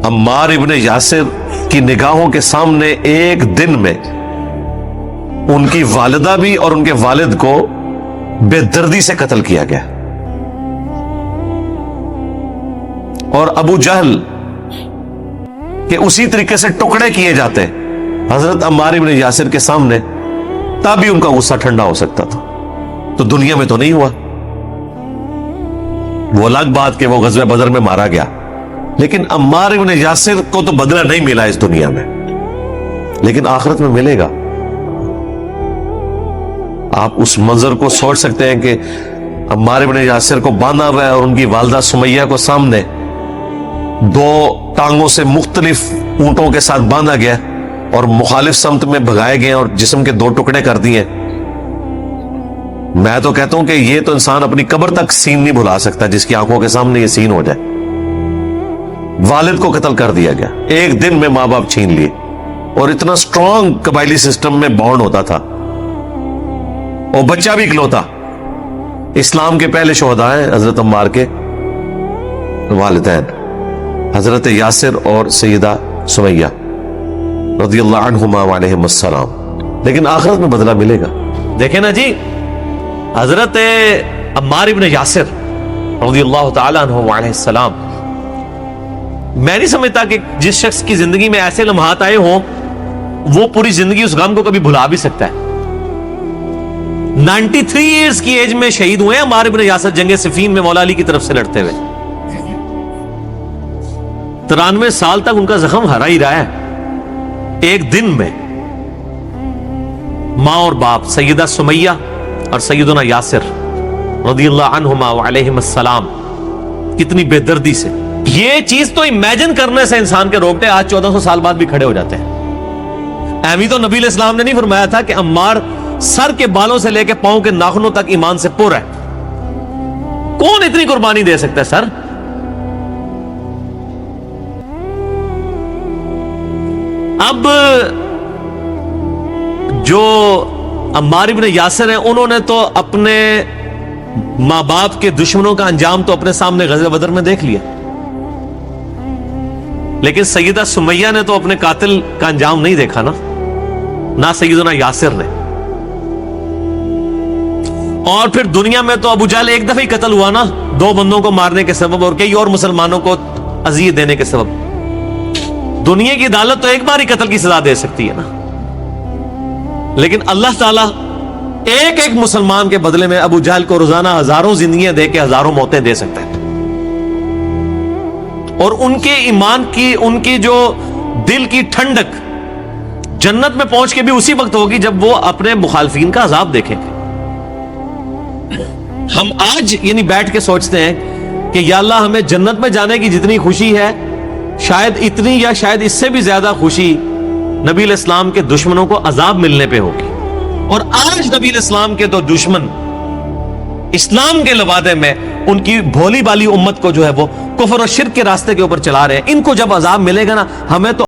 عمار ابن یاسر کی نگاہوں کے سامنے ایک دن میں ان کی والدہ بھی اور ان کے والد کو بے دردی سے قتل کیا گیا. اور ابو جہل کہ اسی طریقے سے ٹکڑے کیے جاتے حضرت عمار ابن یاسر کے سامنے، تب بھی ان کا غصہ ٹھنڈا ہو سکتا تھا. تو دنیا میں تو نہیں ہوا. وہ الگ بات کہ وہ غزوہ بدر میں مارا گیا، لیکن عمار ابن یاسر کو تو بدلہ نہیں ملا اس دنیا میں، لیکن آخرت میں ملے گا. آپ اس منظر کو سوچ سکتے ہیں کہ عمار ابن یاسر کو باندھا ہوا ہے اور ان کی والدہ سمیہ کو سامنے دو ٹانگوں سے مختلف اونٹوں کے ساتھ باندھا گیا اور مخالف سمت میں بھگائے گئے اور جسم کے دو ٹکڑے کر دیے. میں تو کہتا ہوں کہ یہ تو انسان اپنی قبر تک سین نہیں بھلا سکتا جس کی آنکھوں کے سامنے یہ سین ہو جائے. والد کو قتل کر دیا گیا، ایک دن میں ماں باپ چھین لیے، اور اتنا سٹرونگ قبائلی سسٹم میں بانڈ ہوتا تھا. اور بچہ بھی اکلوتا. اسلام کے پہلے شہداء ہیں حضرت عمار کے والدین حضرت یاسر اور سیدہ سمیہ رضی اللہ عنہما وعلیہم السلام. لیکن آخرت میں بدلہ ملے گا. دیکھیں نا جی، حضرت عمار ابن یاسر رضی اللہ تعالیٰ عنہ وعلیہ السلام، میں نہیں سمجھتا کہ جس شخص کی زندگی میں ایسے لمحات آئے ہوں وہ پوری زندگی اس غم کو کبھی بھلا بھی سکتا ہے. 93 ایئرز کی ایج میں شہید ہوئے ہیں عمار ابن یاسر جنگ صفین میں مولا علی کی طرف سے لڑتے ہوئے. 93 سال تک ان کا زخم ہرا ہی رہا ہے. ایک دن میں ماں اور باپ سیدہ سمیہ اور سیدنا یاسر رضی اللہ عنہما وعلیہم السلام کتنی بے دردی سے، یہ چیز تو امیجن کرنے سے انسان کے روکتے آج 1400 سال بعد بھی کھڑے ہو جاتے ہیں. اہمی تو نبی علیہ السلام نے نہیں فرمایا تھا کہ عمار سر کے بالوں سے لے کے پاؤں کے ناخنوں تک ایمان سے پر ہے؟ کون اتنی قربانی دے سکتا ہے سر؟ اب جو عمار ابن یاسر ہیں انہوں نے تو اپنے ماں باپ کے دشمنوں کا انجام تو اپنے سامنے غزوہ بدر میں دیکھ لیا، لیکن سیدہ سمیہ نے تو اپنے قاتل کا انجام نہیں دیکھا نا، نہ سیدنا یاسر نے. اور پھر دنیا میں تو ابو جہل ایک دفعہ ہی قتل ہوا نا، 2 بندوں کو مارنے کے سبب اور کئی اور مسلمانوں کو اذیت دینے کے سبب. دنیا کی عدالت تو ایک بار ہی قتل کی سزا دے سکتی ہے نا، لیکن اللہ تعالیٰ ایک ایک مسلمان کے بدلے میں ابو جہل کو روزانہ ہزاروں زندگیاں دے کے ہزاروں موتیں دے سکتا ہے. اور ان کے ایمان کی، ان کی جو دل کی ٹھنڈک جنت میں پہنچ کے بھی اسی وقت ہوگی جب وہ اپنے مخالفین کا عذاب دیکھیں گے. ہم آج یعنی بیٹھ کے سوچتے ہیں کہ یا اللہ ہمیں جنت میں جانے کی جتنی خوشی ہے شاید اتنی یا شاید اس سے بھی زیادہ خوشی نبی علیہ السلام کے دشمنوں کو عذاب ملنے پہ ہوگی. اور آج نبی علیہ السلام کے 2 دشمن اسلام کے لبادے میں ان کی بھولی بالی امت کو جو ہے وہ کفر اور شرک کے راستے کے اوپر چلا رہے ہیں. ان کو جب عذاب ملے گا نا، ہمیں تو